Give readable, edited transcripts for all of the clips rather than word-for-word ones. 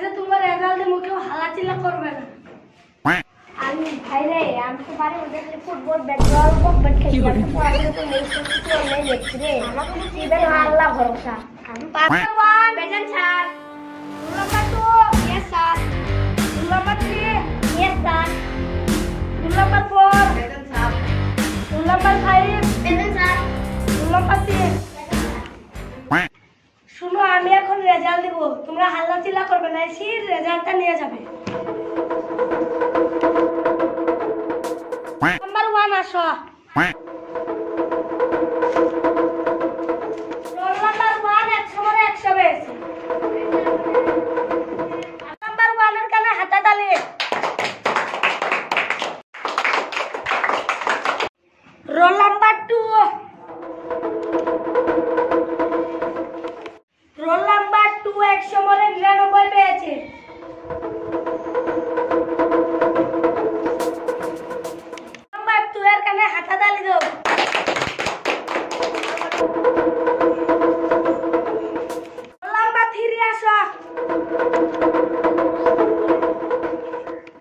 আচ্ছা তোমার রেজাল্টে মুখে হালাচিলা করবে না। আমি ভাই রে আমি তো পারি ওদের ফুটবল ব্যাটবল বল খেলি আমি পড়াশোনা তো নেই কিছু নেই দেখছি রে আমার কোনো সিবেন আল্লাহ ভরসা আমি পারবান বেজান sir number 2 yes sir number 3 yes sir number 4 বেজান স্যার নাম্বার 5 বেজান স্যার নাম্বার 6 শুনো আমি এখন রেজাল্ট দেব তোমরা হাল্লাচিল্লা করবে না এসে রেজাল্টটা নিয়ে যাবে নাম্বার 1 আসো রোল নাম্বার 1 100 মানে 100 পেয়েছে নাম্বার 1 এর কানে হাতে তালি রোল নাম্বার 2 রোল নাম্বার 2 100 মানে 99 পেয়েছে নাম্বার 2 এর কানে হাতে তালি দাও রোল নাম্বার 3 আসো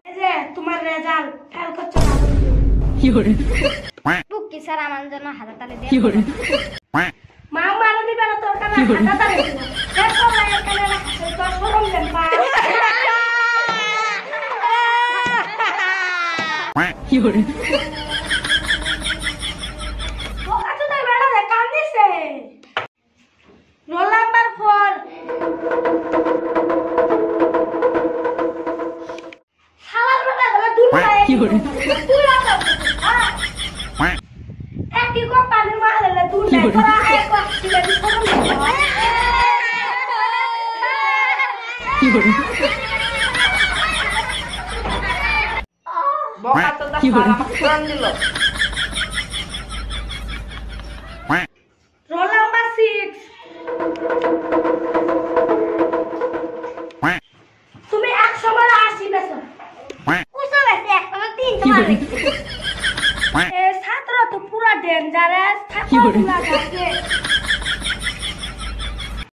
এই যে তোমার রেজাল্ট ফেল করছো না কি করে বুক কি স্যার আমার জন্য হাতে তালি দেন কি করে মা মারা দিবে না তোর কানে হাতে তালি দিও এর পর এর কানে হাতে তোর শরম দেন পা কি করে বোকা তো তাই বেড়া দে কান্দিছে রোল নাম্বার 4 শালার বেটা গলা দূর পায় কি করে তুই আছো একই কো পানি মারলে দূর কি নাই করে? করা এক কো দিলে শরম দেন কি করে বোকা তো কি করে? আমাকে কোরআন দিল। রোল নাম্বার 6 তুমি 100 বার 80 পেছো কুসো বেশি এখন 3 কি তোমার করে এ ছাত্র তো পুরা ডেঞ্জারাস কি ছাত্র করে? গুলা